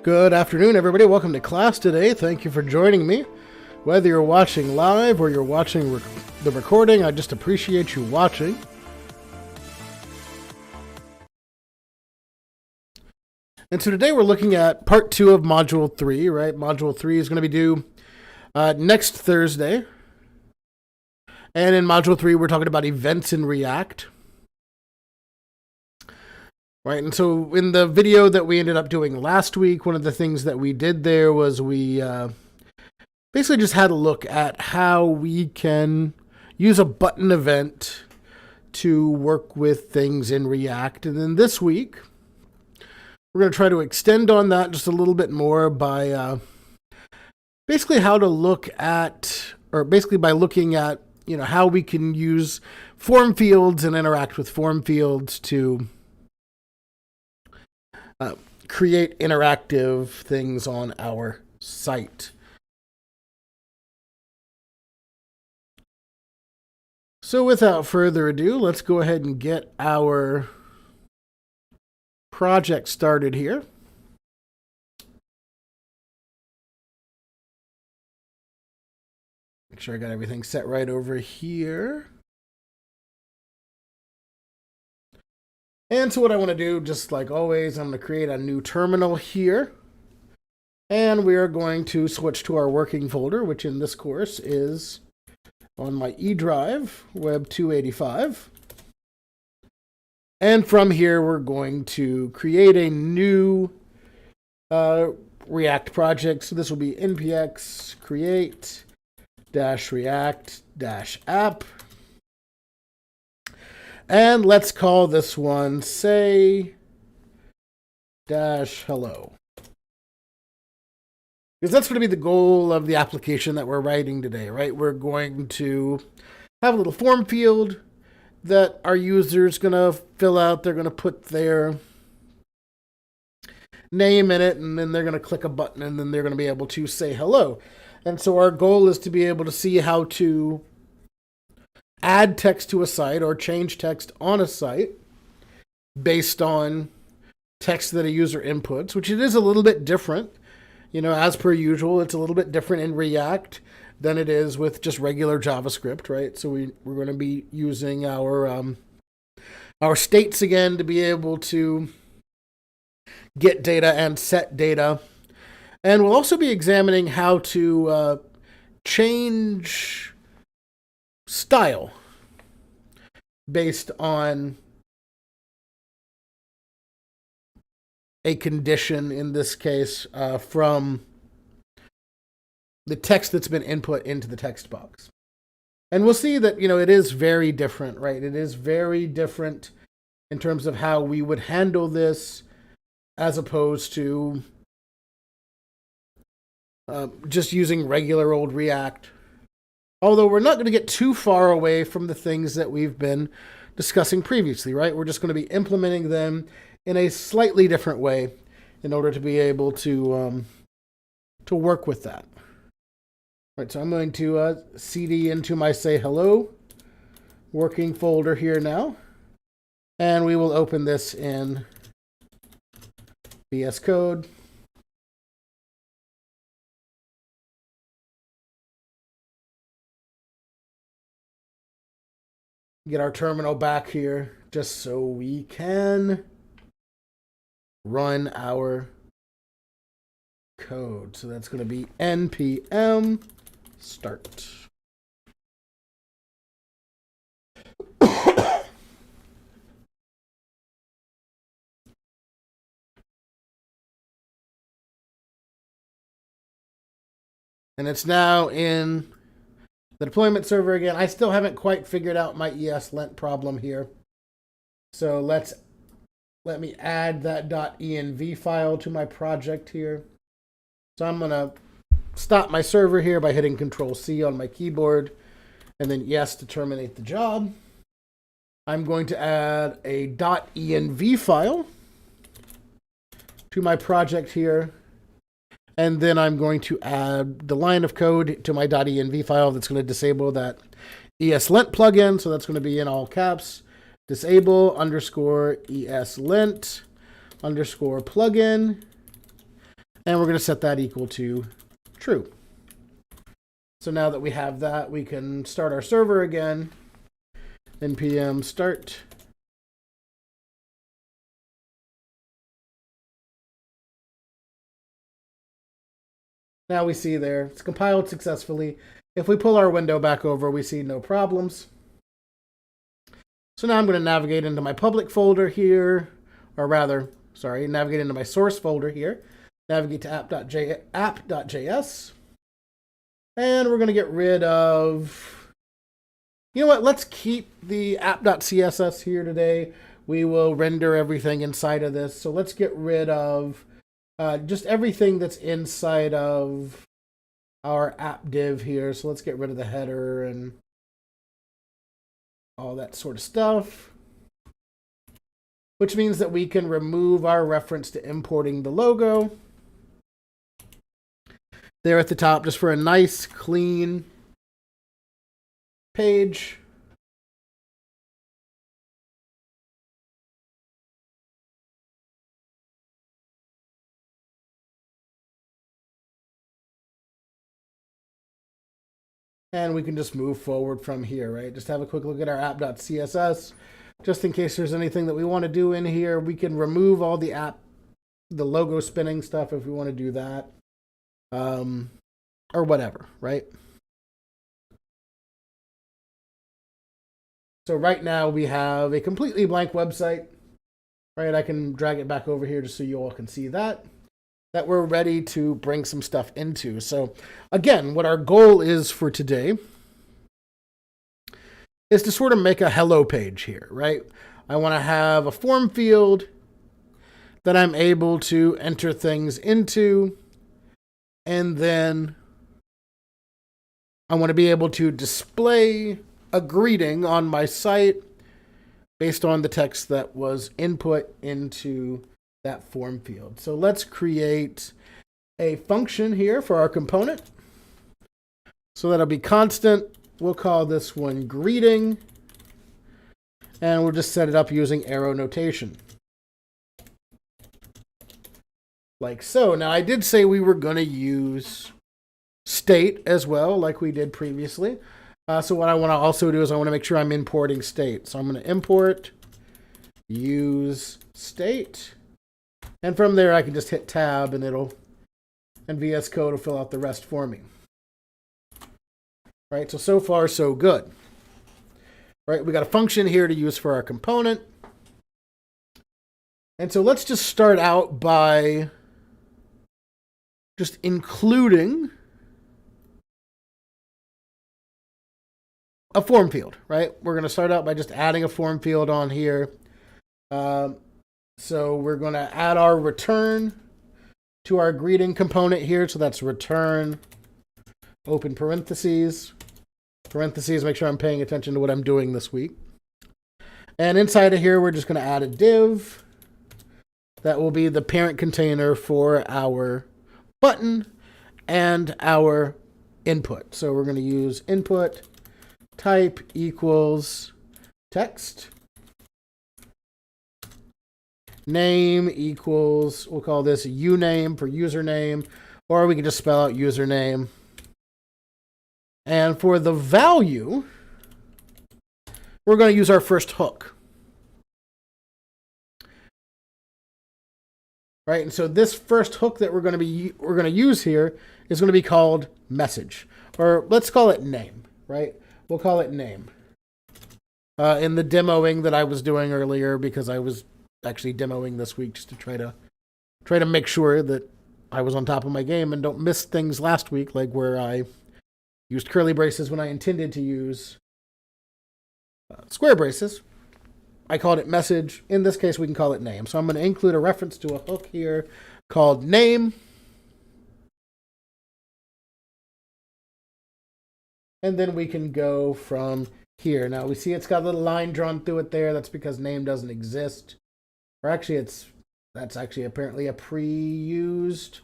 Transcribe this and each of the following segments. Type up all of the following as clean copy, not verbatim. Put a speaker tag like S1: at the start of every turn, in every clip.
S1: Good afternoon, everybody. Welcome to class today. Thank you for joining me. Whether you're watching live or you're watching the recording, I just appreciate you watching. And so today we're looking at part 2 of Module 3, right? Module 3 is going to be due next Thursday. And in Module 3, we're talking about events in React. Right, and so in the video that we ended up doing last week, one of the things that we did there was we basically just had a look at how we can use a button event to work with things in React. And then this week, we're going to try to extend on that just a little bit more by basically how to look at, or basically by looking at, how we can use form fields and interact with form fields to create interactive things on our site. So without further ado, let's go ahead and get our project started here. Make sure I got everything set right over here. And so what I want to do, just like always, I'm going to create a new terminal here. And we are going to switch to our working folder, which in this course is on my E drive, Web 285. And from here, we're going to create a new React project. So this will be npx create-react-app. And let's call this one say-hello. Because that's going to be the goal of the application that we're writing today, right? We're going to have a little form field that our user's going to fill out. They're going to put their name in it, and then they're going to click a button, and then they're going to be able to say hello. And so our goal is to be able to see how to add text to a site or change text on a site based on text that a user inputs, which it is a little bit different. As per usual, it's a little bit different in React than it is with just regular JavaScript, right? So we're going to be using our states again to be able to get data and set data. And we'll also be examining how to change style based on a condition, in this case, from the text that's been input into the text box. And we'll see that, it is very different, right? It is very different in terms of how we would handle this as opposed to just using regular old React. Although we're not going to get too far away from the things that we've been discussing previously, right? We're just going to be implementing them in a slightly different way in order to be able to work with that. All right, so I'm going to cd into my say hello working folder here now, and we will open this in VS Code. Get our terminal back here just so we can run our code. So that's going to be npm start. And it's now in the deployment server again. I still haven't quite figured out my ESLint problem here. So let me add that .env file to my project here. So I'm going to stop my server here by hitting Control-C on my keyboard, and then yes to terminate the job. I'm going to add a .env file to my project here. And then I'm going to add the line of code to my .env file that's going to disable that ESLint plugin. So that's going to be in all caps, disable _ESLint _ plugin. And we're going to set that equal to true. So now that we have that, we can start our server again. npm start. Now we see there, it's compiled successfully. If we pull our window back over, we see no problems. So now I'm going to navigate into my public folder here, or rather, sorry, navigate into my source folder here. Navigate to app.js. And we're going to get rid of, you know what, let's keep the app.css here today. We will render everything inside of this. So let's get rid of just everything that's inside of our app div here. So let's get rid of the header and all that sort of stuff, which means that we can remove our reference to importing the logo there at the top, just for a nice clean page. And we can just move forward from here, right? Just have a quick look at our app.css. Just in case there's anything that we want to do in here, we can remove all the logo spinning stuff if we want to do that. Or whatever, right? So right now we have a completely blank website, right? I can drag it back over here just so you all can see that we're ready to bring some stuff into. So again, what our goal is for today is to sort of make a hello page here, right? I want to have a form field that I'm able to enter things into, and then I want to be able to display a greeting on my site based on the text that was input into that form field. So let's create a function here for our component. So that'll be constant. We'll call this one greeting. And we'll just set it up using arrow notation. Like so. Now I did say we were going to use state as well, like we did previously. So what I want to also do is I want to make sure I'm importing state. So I'm going to import use state. And from there, I can just hit tab and VS Code will fill out the rest for me. Right, so far, so good. Right, we got a function here to use for our component. And so let's just start out by just including a form field, right? We're going to start out by just adding a form field on here. So we're going to add our return to our greeting component here. So that's return, open parentheses, make sure I'm paying attention to what I'm doing this week. And inside of here, we're just going to add a div that will be the parent container for our button and our input. So we're going to use input type equals text. Name equals, we'll call this uname for username, or we can just spell out username. And for the value, we're going to use our first hook. Right, and so this first hook that we're going to use here is going to be called message, or let's call it name, right? We'll call it name. In the demoing that I was doing earlier, because I was actually demoing this week just to try to make sure that I was on top of my game and don't miss things last week, like where I used curly braces when I intended to use square braces. I called it message. In this case, we can call it name. So I'm going to include a reference to a hook here called name. And then we can go from here. Now we see it's got a little line drawn through it there. That's because name doesn't exist. Or actually, that's actually apparently a pre-used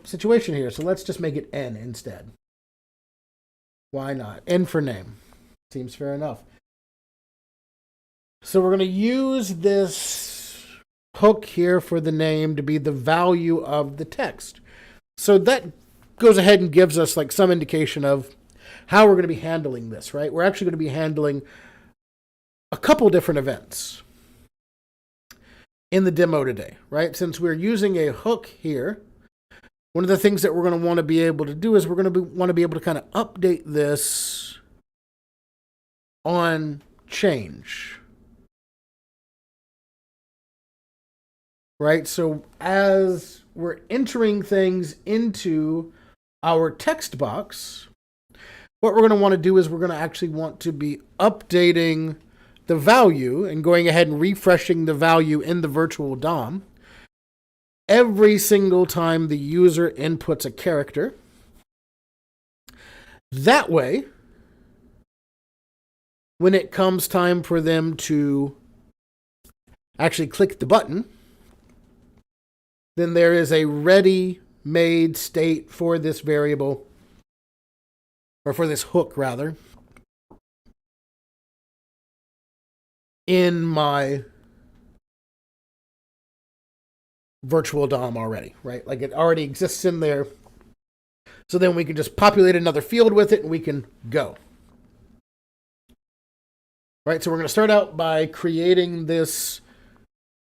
S1: situation here. So let's just make it N instead. Why not? N for name. Seems fair enough. So we're going to use this hook here for the name to be the value of the text. So that goes ahead and gives us like some indication of how we're going to be handling this, right? We're actually going to be handling a couple different events in the demo today, right? Since we're using a hook here, one of the things that we're going to want to be able to do is we're going to want to be able to kind of update this on change, right? So as we're entering things into our text box, what we're going to want to do is we're going to actually want to be updating the value and going ahead and refreshing the value in the virtual DOM every single time the user inputs a character. That way, when it comes time for them to actually click the button, then there is a ready-made state for this variable, or for this hook rather, in my virtual DOM already, right? Like it already exists in there. So then we can just populate another field with it and we can go. Right, so we're going to start out by creating this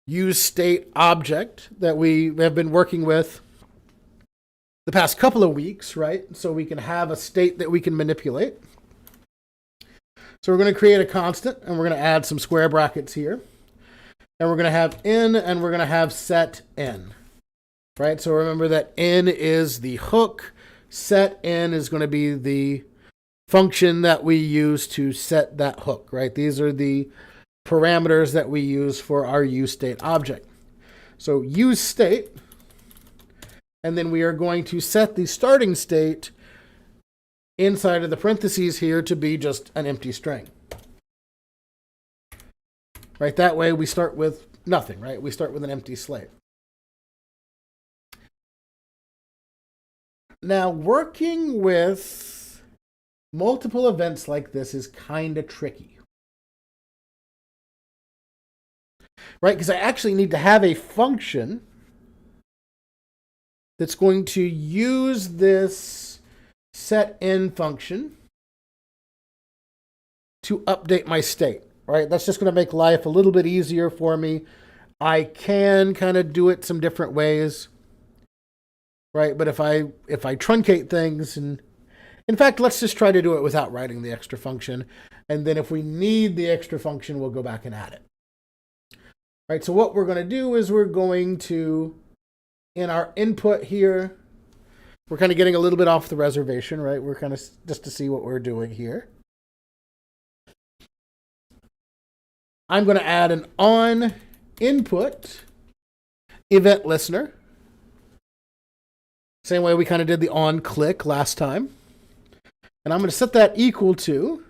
S1: useState object that we have been working with the past couple of weeks, right? So we can have a state that we can manipulate. So we're going to create a constant, and we're going to add some square brackets here. And we're going to have n, and we're going to have set n. Right, so remember that n is the hook. Set n is going to be the function that we use to set that hook, right? These are the parameters that we use for our useState object. So useState, and then we are going to set the starting state inside of the parentheses here to be just an empty string. Right, that way we start with nothing, right? We start with an empty slate. Now, working with multiple events like this is kind of tricky. Right, because I actually need to have a function that's going to use this setN function to update my state. Right, that's just going to make life a little bit easier for me. I can kind of do it some different ways. Right, but if I truncate things, and in fact, let's just try to do it without writing the extra function. And then if we need the extra function, we'll go back and add it. Right, so what we're going to do is we're going to, in our input here, we're kind of getting a little bit off the reservation, right? We're kind of just to see what we're doing here. I'm going to add an on input event listener. Same way we kind of did the on click last time. And I'm going to set that equal to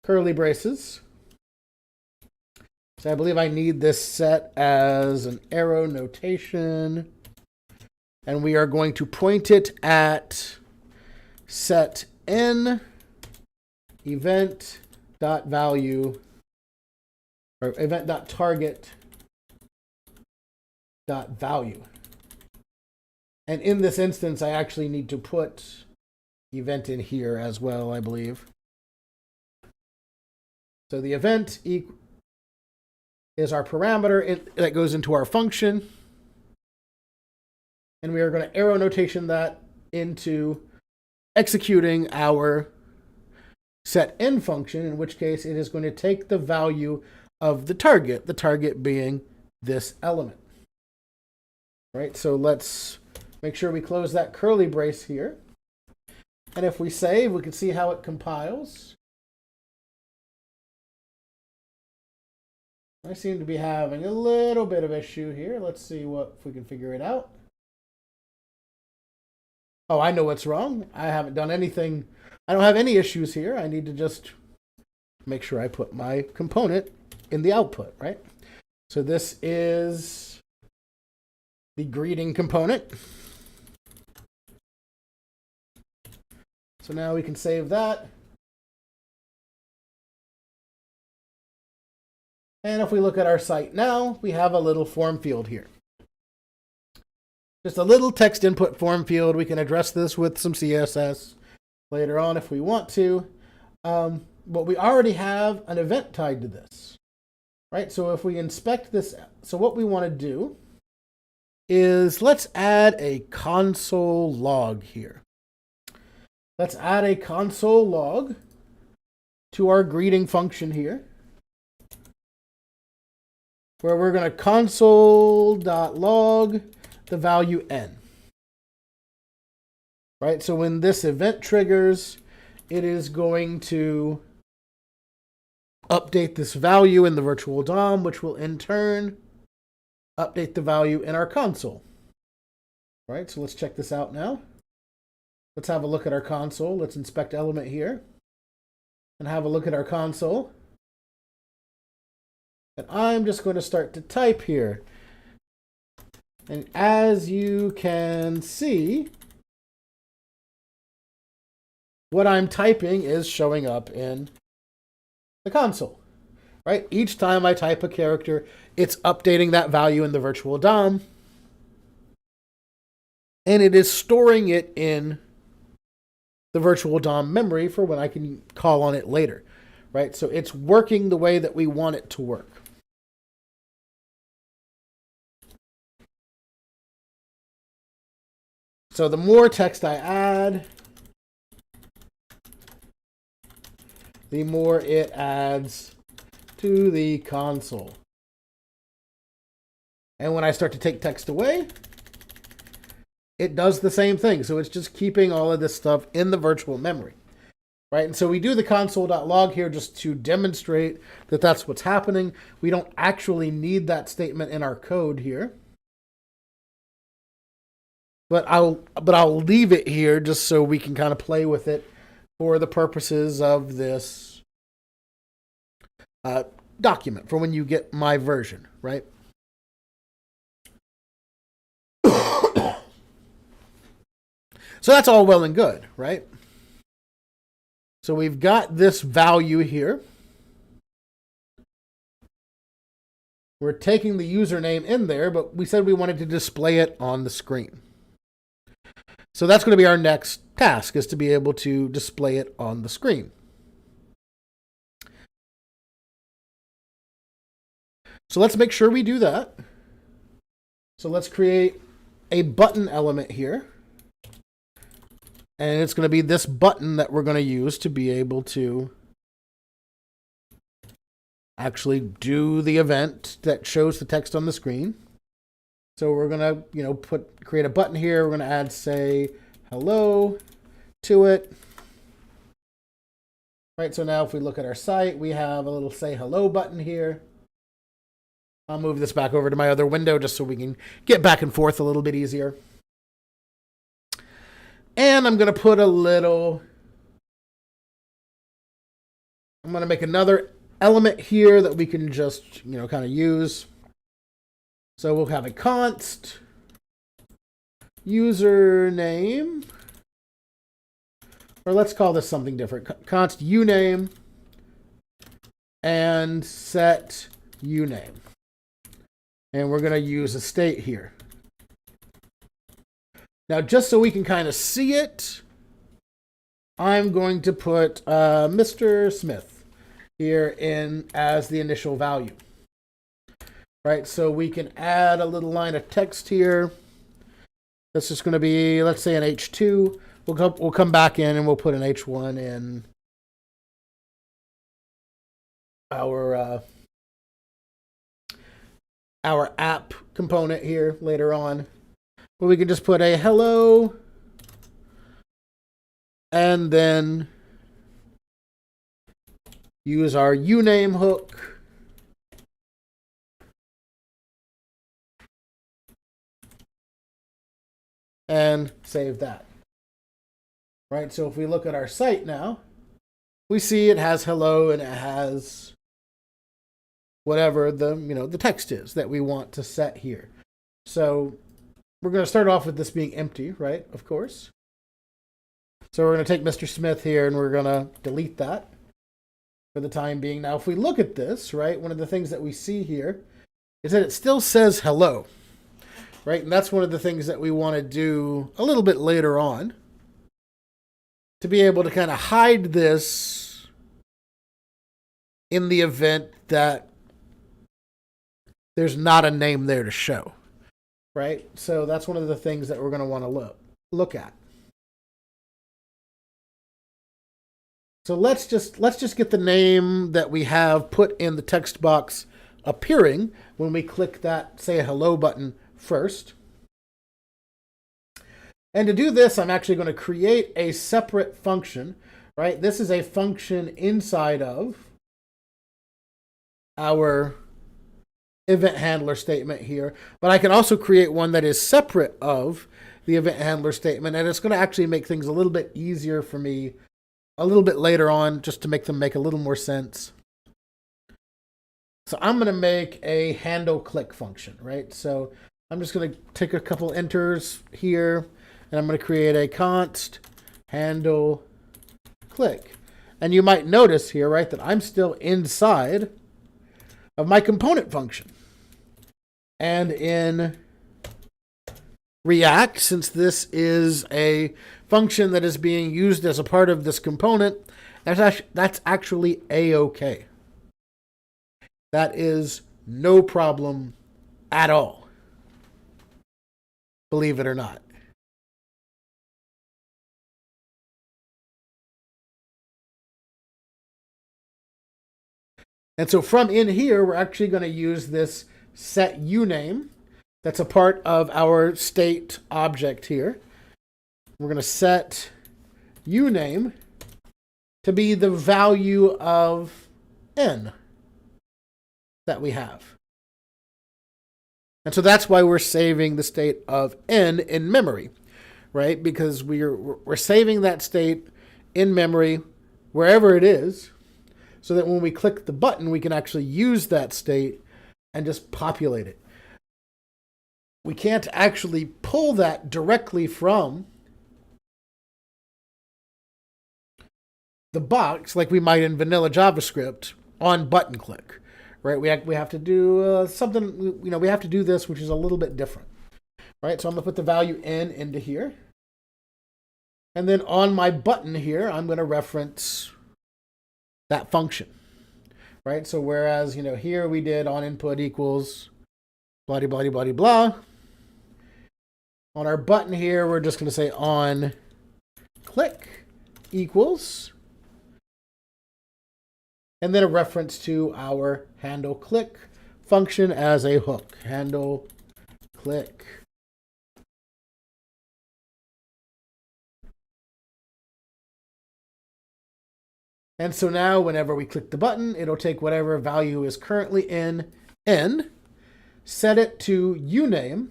S1: curly braces. So I believe I need this set as an arrow notation. And we are going to point it at set n event.value or event.target.value. And in this instance, I actually need to put event in here as well, I believe. So the event is our parameter that goes into our function. And we are going to arrow notation that into executing our setN function, in which case it is going to take the value of the target being this element. Right, so let's make sure we close that curly brace here. And if we save, we can see how it compiles. I seem to be having a little bit of issue here. Let's see if we can figure it out. Oh, I know what's wrong. I haven't done anything. I don't have any issues here. I need to just make sure I put my component in the output, right? So this is the greeting component. So now we can save that. And if we look at our site now, we have a little form field here. Just a little text input form field. We can address this with some CSS later on if we want to. But we already have an event tied to this, right? So if we inspect this, so what we want to do is let's add a console log here. Let's add a console log to our greeting function here, where we're going to console.log the value n. Right? So when this event triggers, it is going to update this value in the virtual DOM, which will in turn update the value in our console. Right? So let's check this out now. Let's have a look at our console. Let's inspect element here and have a look at our console. And I'm just going to start to type here. And as you can see, what I'm typing is showing up in the console, right? Each time I type a character, it's updating that value in the virtual DOM, and it is storing it in the virtual DOM memory for when I can call on it later, right? So it's working the way that we want it to work. So the more text I add, the more it adds to the console. And when I start to take text away, it does the same thing. So it's just keeping all of this stuff in the virtual memory, right? And so we do the console.log here just to demonstrate that that's what's happening. We don't actually need that statement in our code here. But I'll leave it here just so we can kind of play with it for the purposes of this document for when you get my version, right? So that's all well and good, right? So we've got this value here. We're taking the username in there, but we said we wanted to display it on the screen. So that's going to be our next task, is to be able to display it on the screen. So let's make sure we do that. So let's create a button element here. And it's going to be this button that we're going to use to be able to actually do the event that shows the text on the screen. So we're going to, create a button here. We're going to add, say, hello to it. Right, so now if we look at our site, we have a little say hello button here. I'll move this back over to my other window just so we can get back and forth a little bit easier. And I'm going to put I'm going to make another element here that we can just, kind of use. So we'll have a const username, or let's call this something different. Const uname and set uname. And we're going to use a state here. Now, just so we can kind of see it, I'm going to put Mr. Smith here in as the initial value. Right, so we can add a little line of text here. That's just going to be, let's say, an H2. We'll come back in and we'll put an H1 in our app component here later on. But we can just put a hello and then use our uname hook. And save that. Right, so if we look at our site now, we see it has hello and it has whatever the text is that we want to set here. So we're going to start off with this being empty, right? Of course. So we're going to take Mr. Smith here and we're going to delete that. for the time being. Now, if we look at this, right, one of the things that we see here is that it still says hello, right? And that's one of the things that we want to do a little bit later on, to be able to kind of hide this in the event that there's not a name there to show, right? So that's one of the things that we're going to want to look at. So let's just get the name that we have put in the text box appearing when we click that say hello button first. And to do this, I'm actually going to create a separate function, right? This is a function inside of our event handler statement here, but I can also create one that is separate of the event handler statement, and it's going to actually make things a little bit easier for me a little bit later on, just to make them make a little more sense. So I'm going to make a handle click function, right? So I'm just going to take a couple enters here, and I'm going to create a const handle click. And you might notice here, right, that I'm still inside of my component function. And in React, since this is a function that is being used as a part of this component, that's actually A-OK. That is no problem at all, believe it or not. And so from in here, we're actually going to use this set uname that's a part of our state object here. We're going to set uname to be the value of n that we have. And so that's why we're saving the state of n in memory, right? Because we're saving that state in memory wherever it is, so that when we click the button, we can actually use that state and just populate it. We can't actually pull that directly from the box like we might in vanilla JavaScript on button click, right? We have to do something, we have to do this, which is a little bit different, right? So I'm going to put the value n into here. And then on my button here, I'm going to reference that function, right? So whereas, here we did on input equals blah, blah, blah, blah, blah. On our button here, we're just going to say on click equals, and then a reference to our handle click function as a hook. Handle click. And so now whenever we click the button, it'll take whatever value is currently in n, set it to uname,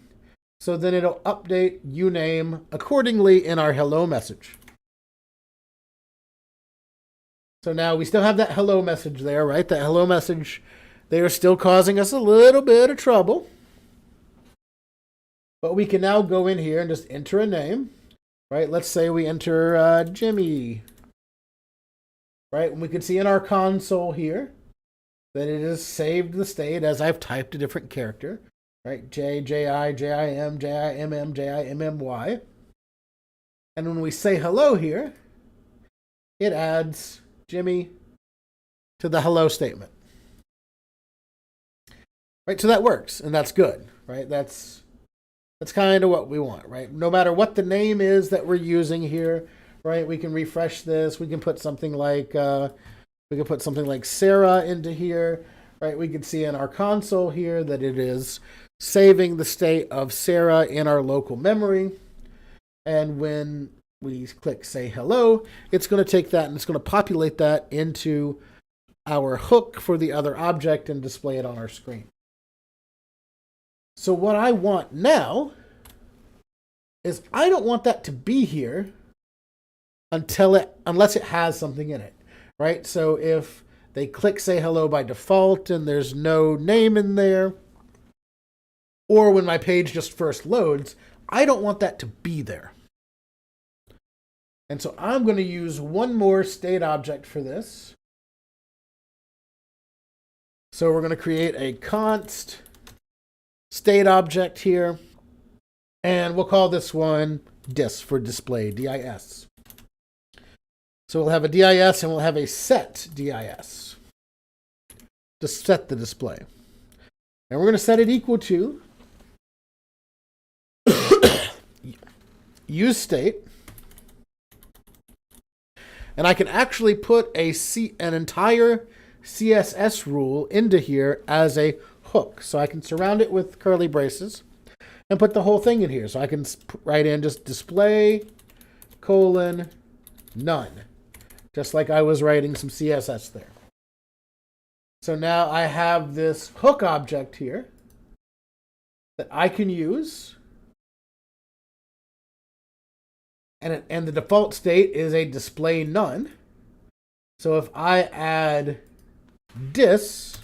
S1: so then it'll update uname accordingly in our hello message. So now we still have that hello message there, right? That hello message, they are still causing us a little bit of trouble. But we can now go in here and just enter a name, right? Let's say we enter Jimmy. Right, and we can see in our console here that it has saved the state as I've typed a different character, right? J, J-I, J-I-M, J-I-M-M, J-I-M-M-Y. And when we say hello here, it adds Jimmy to the hello statement. Right, so that works, and that's good, right? That's kind of what we want, right? No matter what the name is that we're using here, right, we can refresh this. We can put something like Sarah into here, right? We can see in our console here that it is saving the state of Sarah in our local memory. And when we click say hello, it's going to take that and it's going to populate that into our hook for the other object and display it on our screen. So what I want now is I don't want that to be here unless it has something in it, right? So if they click say hello by default and there's no name in there, or when my page just first loads, I don't want that to be there. And so I'm going to use one more state object for this. So we're going to create a const state object here. And we'll call this one dis for display, DIS. So we'll have a DIS and we'll have a set DIS to set the display. And we're going to set it equal to use state. And I can actually put an entire CSS rule into here as a hook. So I can surround it with curly braces and put the whole thing in here. So I can write in just display colon none, just like I was writing some CSS there. So now I have this hook object here that I can use. And the default state is a display none. So if I add dis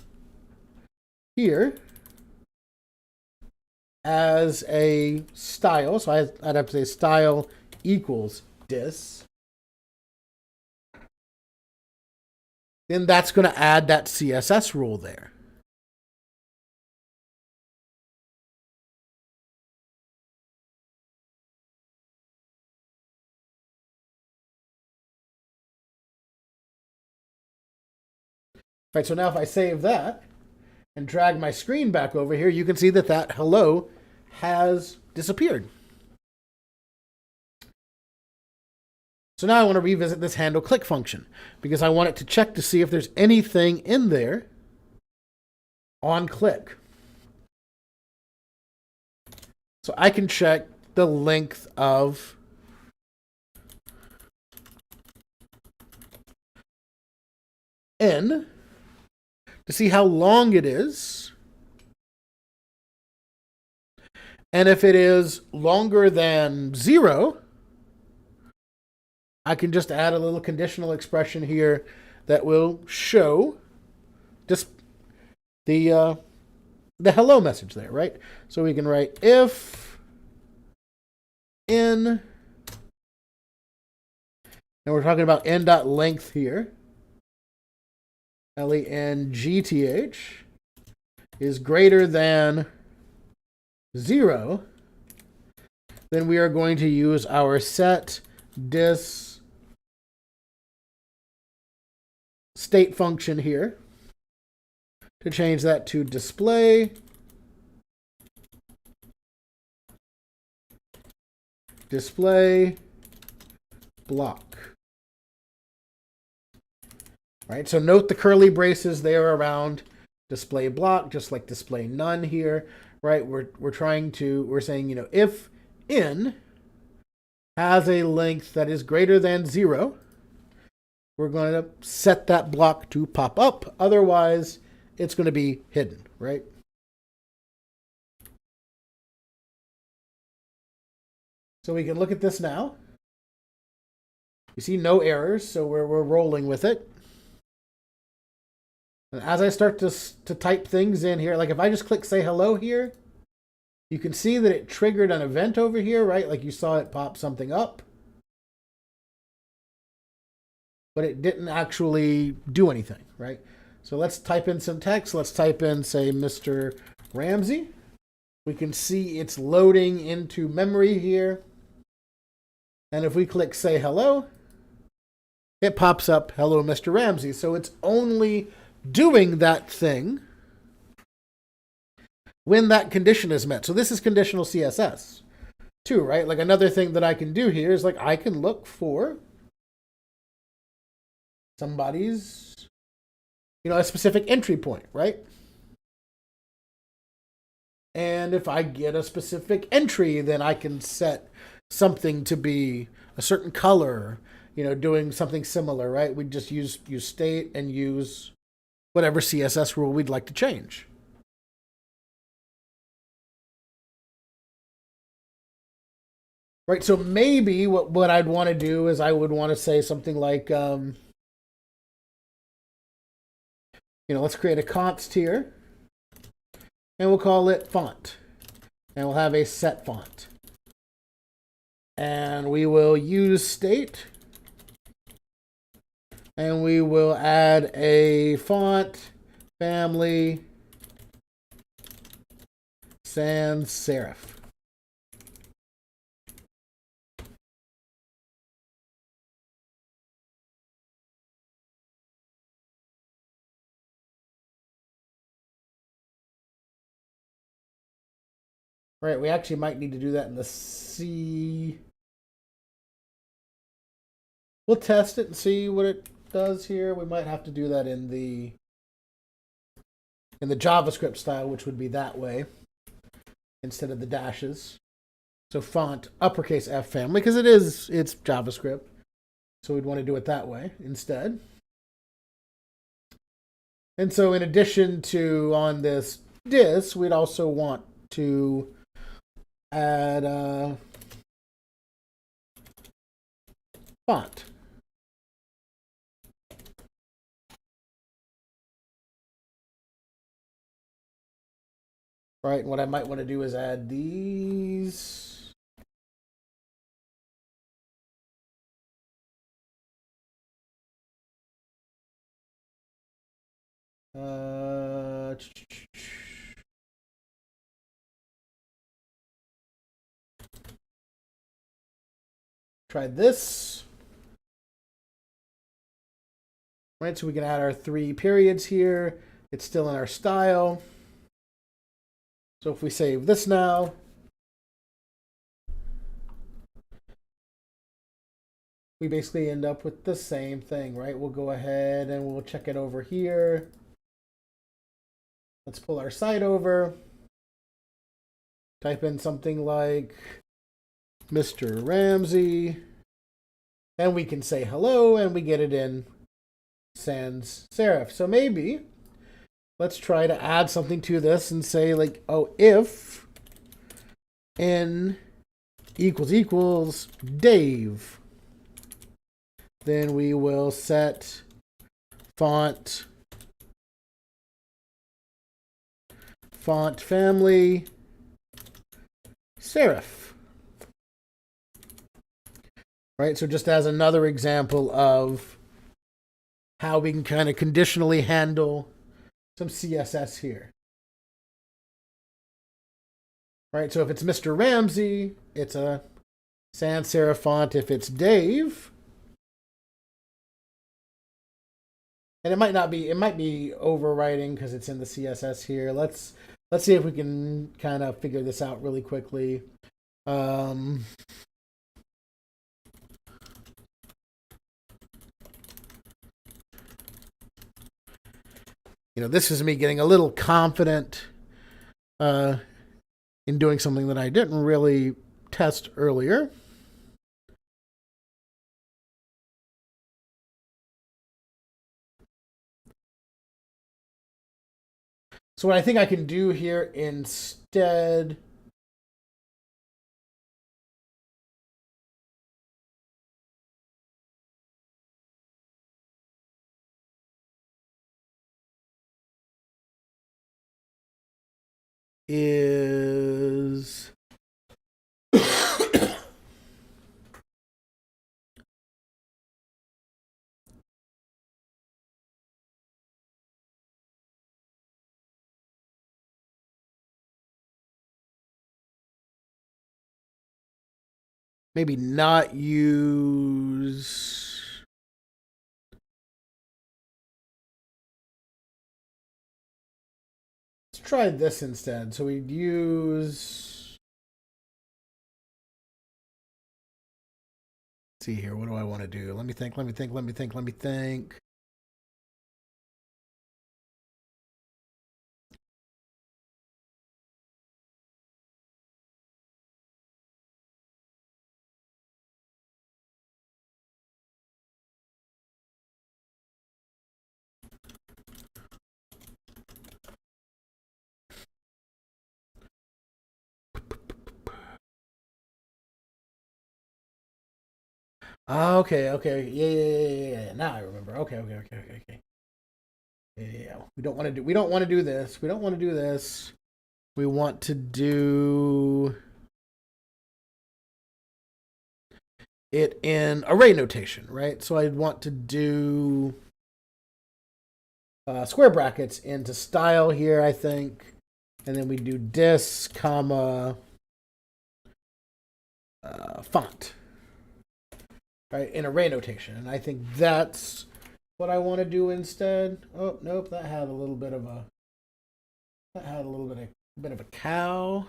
S1: here as a style, so I'd have to say style equals dis, then that's going to add that CSS rule there. All right, so now if I save that and drag my screen back over here, you can see that that hello has disappeared. So now I want to revisit this handle click function because I want it to check to see if there's anything in there on click. So I can check the length of n to see how long it is. And if it is longer than 0, I can just add a little conditional expression here that will show just the hello message there, right? So we can write if n, and we're talking about n.length here, length is greater than 0, then we are going to use our set dis state function here to change that to display block. Right, so note the curly braces there around display block, just like display none here, right? We're saying, if n has a length that is greater than 0, we're going to set that block to pop up. Otherwise, it's going to be hidden, right? So we can look at this now. You see no errors, so we're rolling with it. And as I start to type things in here, like if I just click say hello here, you can see that it triggered an event over here, right? Like you saw it pop something up. But it didn't actually do anything, right? So let's type in some text. Let's type in, say, Mr. Ramsey. We can see it's loading into memory here. And if we click say hello, it pops up, hello, Mr. Ramsey. So it's only doing that thing when that condition is met. So this is conditional CSS too, right? Like another thing that I can do here is like I can look for somebody's, a specific entry point, right? And if I get a specific entry, then I can set something to be a certain color, doing something similar, right? We just use state and use whatever CSS rule we'd like to change. Right, so maybe what I'd want to do is I would want to say something like, let's create a const here, and we'll call it font, and we'll have a set font. And we will use state, and we will add a font family sans serif. Right, we actually might need to do that in the C. We'll test it and see what it does here. We might have to do that in the JavaScript style, which would be that way instead of the dashes. So font uppercase F family, because it's JavaScript. So we'd want to do it that way instead. And so in addition to on this dis, we'd also want to add a font. Right, and what I might want to do is add these. Try this. Right, so we can add our 3 periods here. It's still in our style. So if we save this now, we basically end up with the same thing, right? We'll go ahead and we'll check it over here. Let's pull our site over. Type in something like Mr. Ramsey. And we can say hello, and we get it in sans serif. So maybe let's try to add something to this and say like, oh, if n equals Dave, then we will set font family serif. Right, so just as another example of how we can kind of conditionally handle some CSS here. Right, so if it's Mr. Ramsey, it's a sans serif font. If it's Dave, and it might not be, it might be overwriting because it's in the CSS here. Let's see if we can kind of figure this out really quickly. You know, this is me getting a little confident in doing something that I didn't really test earlier. So what I think I can do here instead is maybe not use let's try this instead. So we'd use, let's see here, what do I want to do? Let me think. Okay. Yeah. Now I remember. Okay. Yeah. We don't want to do this. We want to do it in array notation, right? So I'd want to do square brackets into style here, I think. And then we do dis, comma, font, right, in array notation. And I think that's what I want to do instead. Oh, nope, that had a little bit of a cow.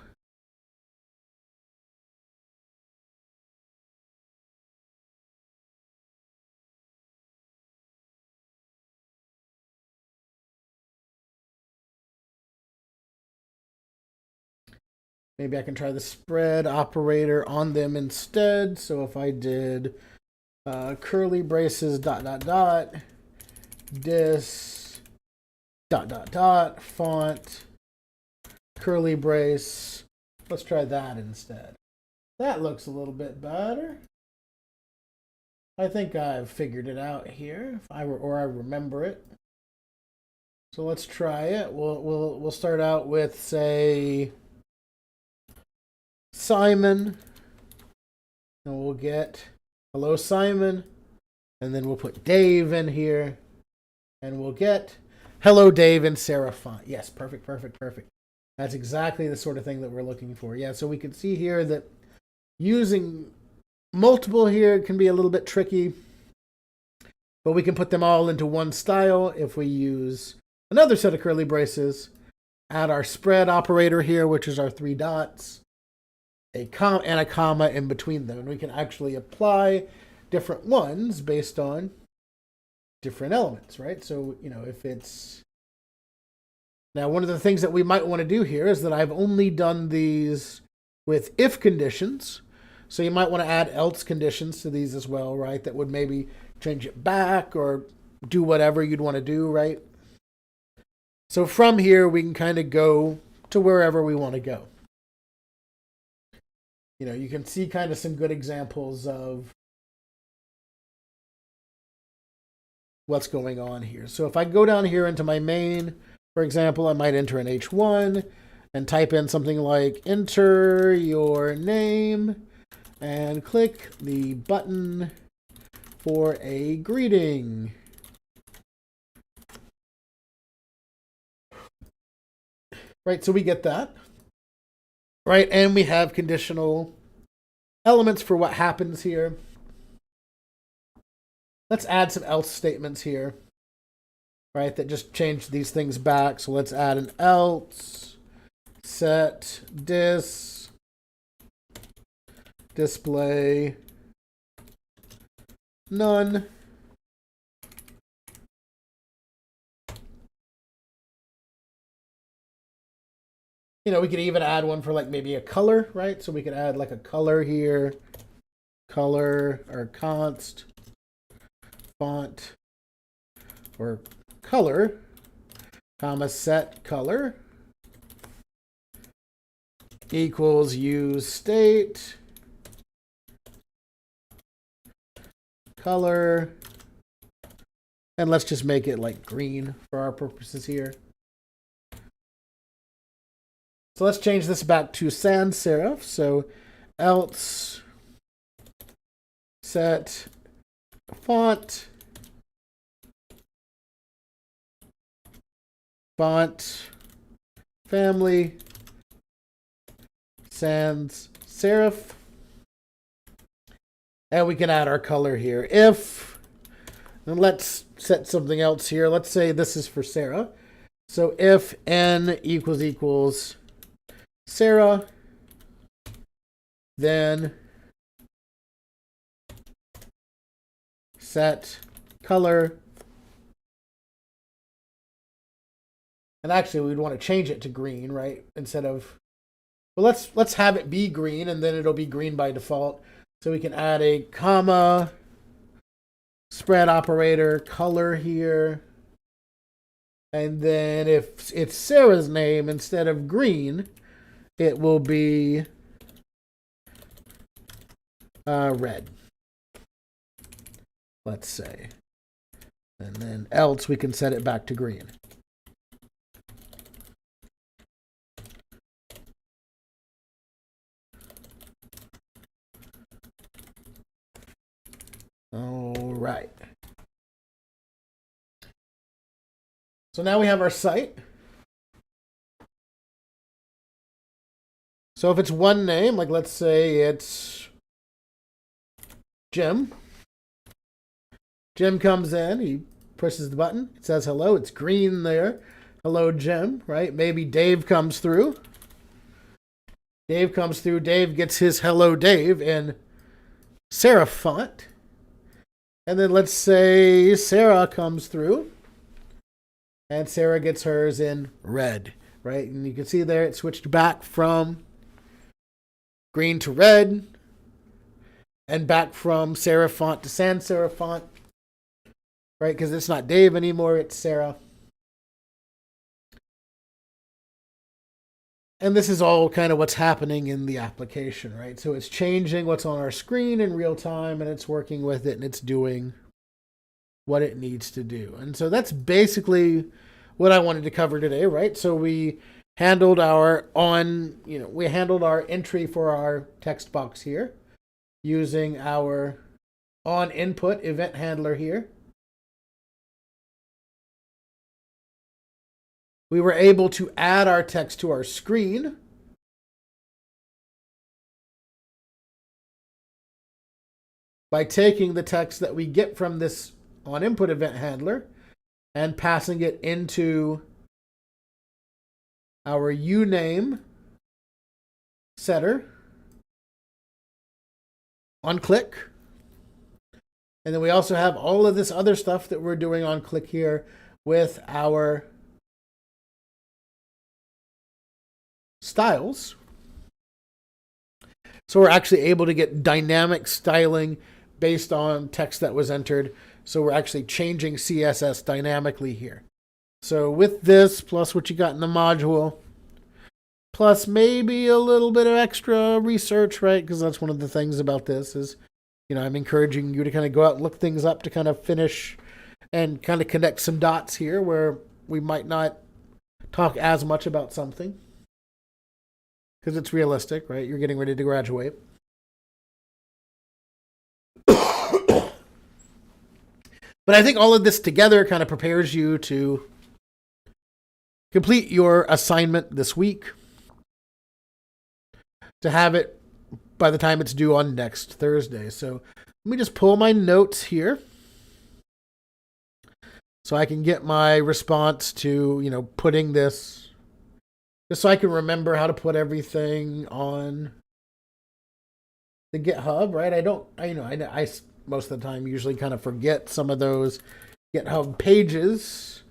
S1: Maybe I can try the spread operator on them instead. So if I did curly braces dot dot dot dis dot dot dot font curly brace, let's try that instead. That looks a little bit better. I think I've figured it out here, I remember it. So let's try it. We'll start out with, say, Simon, and we'll get hello Simon, and then we'll put Dave in here, and we'll get hello Dave in serif font. Yes, perfect. That's exactly the sort of thing that we're looking for. Yeah, so we can see here that using multiple here can be a little bit tricky, but we can put them all into one style if we use another set of curly braces, add our spread operator here, which is our 3 dots, a comma in between them, and we can actually apply different ones based on different elements, right? So, if it's now, one of the things that we might want to do here is that I've only done these with if conditions, so you might want to add else conditions to these as well, right? That would maybe change it back or do whatever you'd want to do, right? So from here we can kind of go to wherever we want to go. You can see kind of some good examples of what's going on here. So if I go down here into my main, for example, I might enter an H1 and type in something like enter your name and click the button for a greeting. Right, so we get that. Right, and we have conditional elements for what happens here. Let's add some else statements here, right, that just change these things back. So let's add an else, set display none. We could even add one for like maybe a color, right? So we could add like a color here, color or const font or color, comma set color equals use state color, and let's just make it like green for our purposes here. So let's change this back to sans serif. So else set font family sans serif, and we can add our color here. And let's set something else here. Let's say this is for Sarah. So if n equals Sarah, then set color, and actually we'd want to change it to green, right? Instead of, well, let's have it be green, and then it'll be green by default. So we can add a comma spread operator color here, and then if it's Sarah's name, instead of green, it will be red, let's say. And then else we can set it back to green. All right. So now we have our site. So if it's one name, like let's say it's Jim. Jim comes in, he presses the button, it says hello, it's green there. Hello, Jim, right? Maybe Dave comes through. Dave comes through, Dave gets his hello, Dave in serif font. And then let's say Sarah comes through, and Sarah gets hers in red, right? And you can see there it switched back from green to red, and back from serif font to sans serif font, right? Because it's not Dave anymore, it's Sarah. And this is all kind of what's happening in the application, right? So it's changing what's on our screen in real time, and it's working with it, and it's doing what it needs to do. And so that's basically what I wanted to cover today, right? So we handled our entry for our text box here using our on input event handler here. We were able to add our text to our screen. By taking the text that we get from this on input event handler and passing it into our uname setter on click. And then we also have all of this other stuff that we're doing on click here with our styles. So we're actually able to get dynamic styling based on text that was entered. So we're actually changing CSS dynamically here. So with this, plus what you got in the module, plus maybe a little bit of extra research, right? Because that's one of the things about this is, I'm encouraging you to kind of go out and look things up to kind of finish and kind of connect some dots here where we might not talk as much about something. Because it's realistic, right? You're getting ready to graduate. But I think all of this together kind of prepares you to complete your assignment this week, to have it by the time it's due on next Thursday. So let me just pull my notes here so I can get my response to, putting this, just so I can remember how to put everything on the GitHub, right? I most of the time usually kind of forget some of those GitHub pages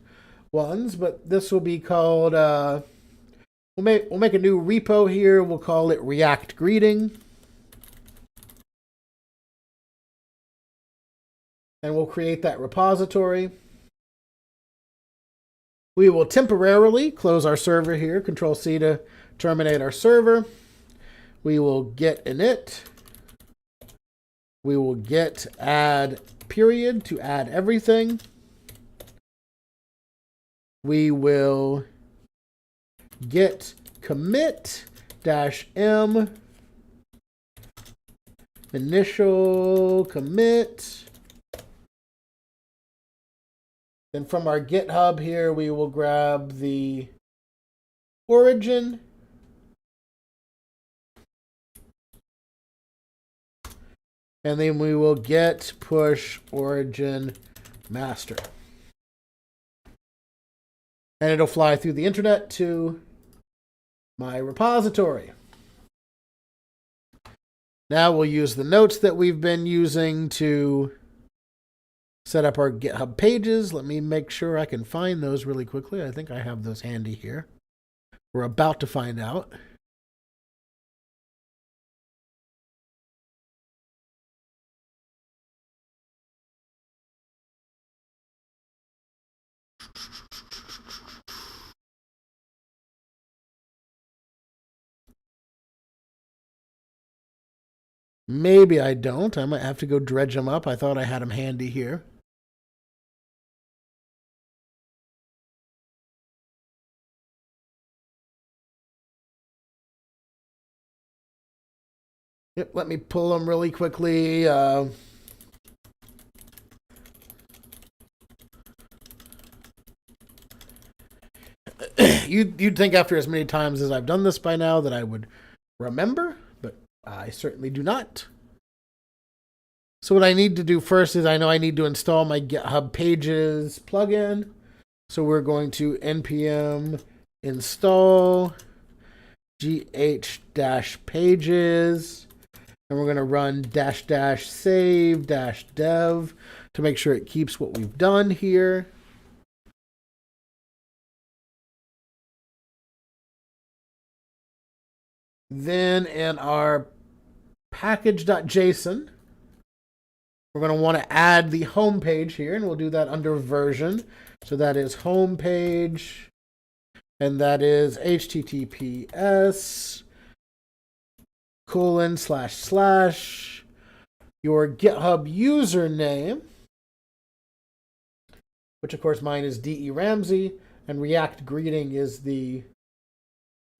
S1: ones, but this will be called, we'll make a new repo here. We'll call it React Greeting. And we'll create that repository. We will temporarily close our server here. Control-C to terminate our server. We will get init. We will get add period to add everything. We will get commit -m initial commit. Then from our GitHub here, we will grab the origin. And then we will get push origin master. And it'll fly through the internet to my repository. Now we'll use the notes that we've been using to set up our GitHub pages. Let me make sure I can find those really quickly. I think I have those handy here. We're about to find out. Maybe I don't. I might have to go dredge them up. I thought I had them handy here. Yep, let me pull them really quickly. You'd think after as many times as I've done this by now that I would remember, but I certainly do not. So what I need to do first is I know I need to install my GitHub Pages plugin. So we're going to npm install gh-pages, and we're going to run --save-dev to make sure it keeps what we've done here. Then in our package.json, we're going to want to add the home page here, and we'll do that under version. So that is home page, and that is https:// your GitHub username, which of course mine is DE Ramsey, and React Greeting is the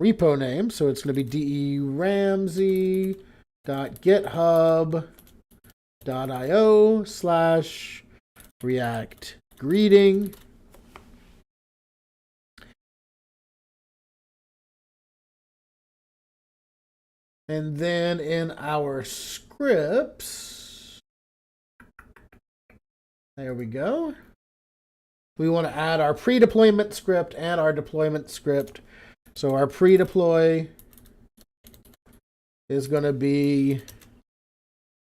S1: repo name. So it's going to be deramsey.github.io/React Greeting. And then in our scripts, there we go. We want to add our pre-deployment script and our deployment script. So our pre-deploy is going to be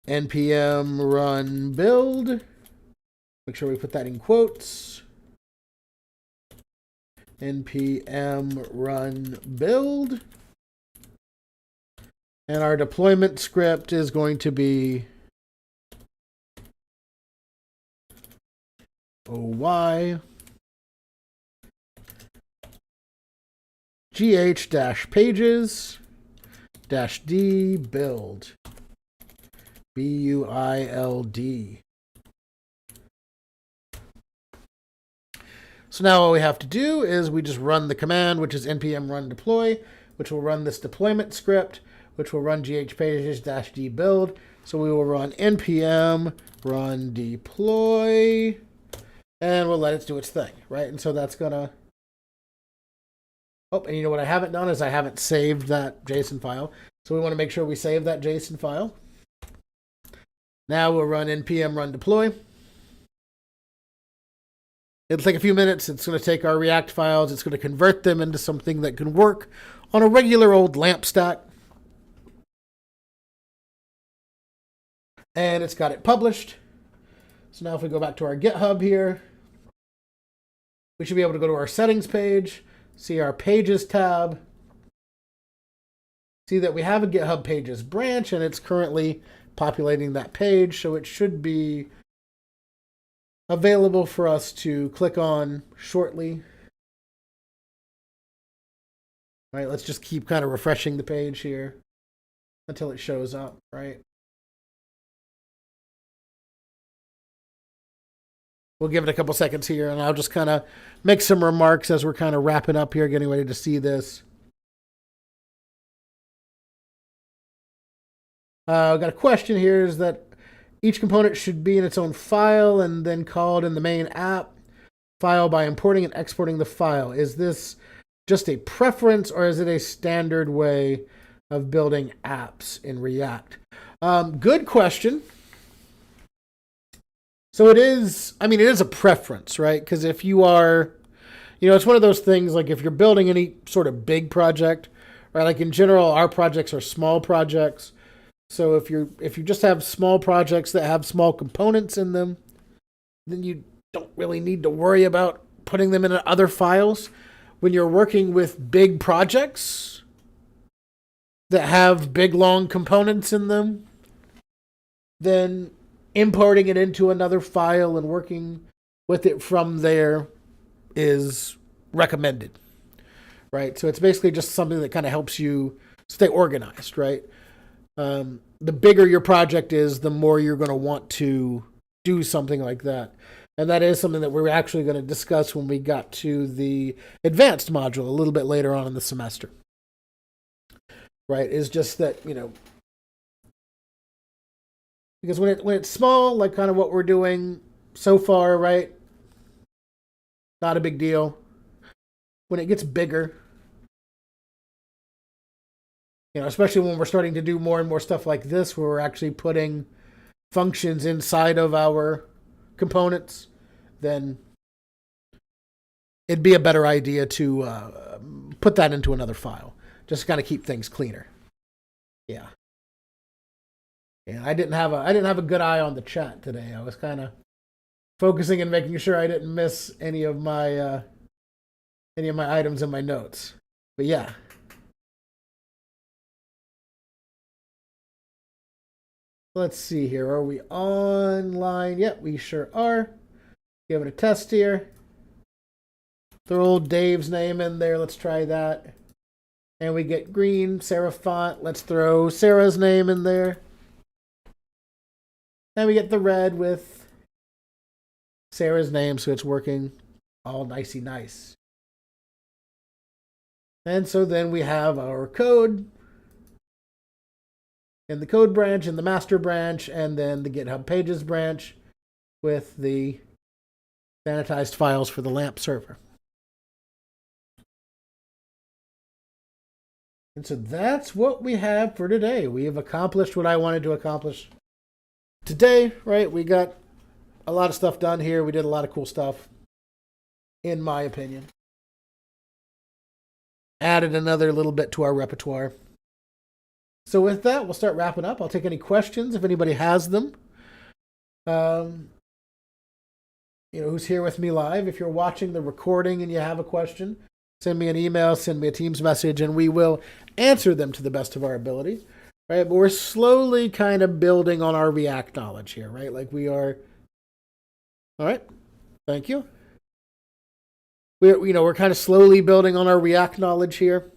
S1: npm run build. Make sure we put that in quotes. npm run build. And our deployment script is going to be OY gh-pages-d build. BUILD. So now all we have to do is we just run the command, which is npm run deploy, which will run this deployment script, which will run gh-pages-d build. So we will run npm run deploy, and we'll let it do its thing, right? And so that's gonna. Oh, and you know what I haven't done is I haven't saved that JSON file. So we want to make sure we save that JSON file. Now we'll run npm run deploy. It'll take a few minutes. It's going to take our React files. It's going to convert them into something that can work on a regular old LAMP stack. And it's got it published. So now if we go back to our GitHub here, we should be able to go to our settings page, see our pages tab, see that we have a GitHub Pages branch, and it's currently populating that page. So it should be available for us to click on shortly. All right, let's just keep kind of refreshing the page here until it shows up, right? We'll give it a couple seconds here, and I'll just kind of make some remarks as we're kind of wrapping up here, getting ready to see this. I've got a question here, is that each component should be in its own file and then called in the main app file by importing and exporting the file. Is this just a preference, or is it a standard way of building apps in React? Good question. So it is, I mean, it is a preference, right? Because if you are, you know, it's one of those things, like if you're building any sort of big project, right? Like in general, our projects are small projects. So if you just have small projects that have small components in them, then you don't really need to worry about putting them in other files. When you're working with big projects that have big, long components in them, then importing it into another file and working with it from there is recommended, right? So it's basically just something that kind of helps you stay organized, right? The bigger your project is, the more you're going to want to do something like that. And that is something that we're actually going to discuss when we got to the advanced module a little bit later on in the semester, right? Is just that, you know, because when it's small, like kind of what we're doing so far, right? Not a big deal. when it gets bigger, especially when we're starting to do more and more stuff like this, where we're actually putting functions inside of our components, then it'd be a better idea to put that into another file. Just to kind of keep things cleaner. Yeah. I didn't have a good eye on the chat today. I was kind of focusing and making sure I didn't miss any of my items in my notes. But yeah. Let's see here. Are we online? Yep, we sure are. Give it a test here. Throw old Dave's name in there. Let's try that. And we get green, serif font. Let's throw Sarah's name in there. And we get the red with Sarah's name, so it's working all nicey nice. And so then we have our code in the code branch, in the master branch, and then the GitHub Pages branch with the sanitized files for the LAMP server. And so that's what we have for today. We have accomplished what I wanted to accomplish today, right? We got a lot of stuff done here. We did a lot of cool stuff, in my opinion. Added another little bit to our repertoire. So with that, we'll start wrapping up. I'll take any questions if anybody has them. Who's here with me live. If you're watching the recording and you have a question, send me an email, send me a Teams message, and we will answer them to the best of our ability. Right? But we're slowly kind of building on our React knowledge here, right? Like we are. All right. Thank you. We're kind of slowly building on our React knowledge here.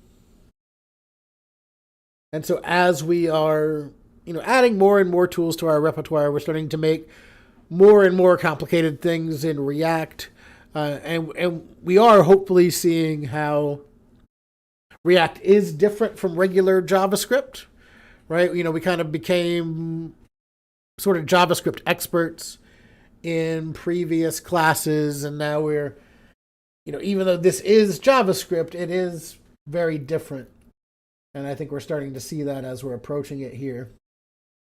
S1: And so as we are, adding more and more tools to our repertoire, we're starting to make more and more complicated things in React. And we are hopefully seeing how React is different from regular JavaScript, right? We kind of became sort of JavaScript experts in previous classes. And now we're, even though this is JavaScript, it is very different. And I think we're starting to see that as we're approaching it here.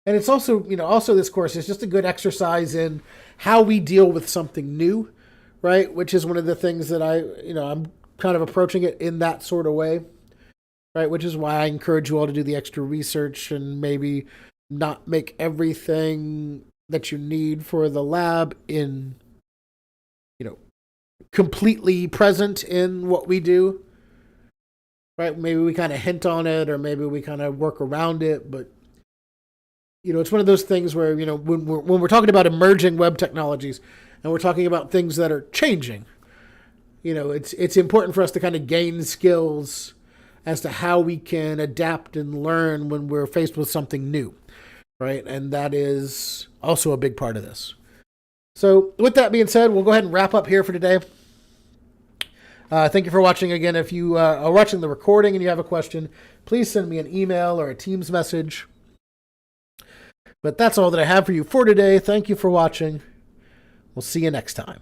S1: And it's also, also this course is just a good exercise in how we deal with something new, right? Which is one of the things that I'm kind of approaching it in that sort of way, right? Which is why I encourage you all to do the extra research and maybe not make everything that you need for the lab in, completely present in what we do. Right? Maybe we kind of hint on it, or maybe we kind of work around it. But, it's one of those things where, when we're talking about emerging web technologies and we're talking about things that are changing, it's important for us to kind of gain skills as to how we can adapt and learn when we're faced with something new, right? And that is also a big part of this. So with that being said, we'll go ahead and wrap up here for today. Thank you for watching again. If you are watching the recording and you have a question, please send me an email or a Teams message. But that's all that I have for you for today. Thank you for watching. We'll see you next time.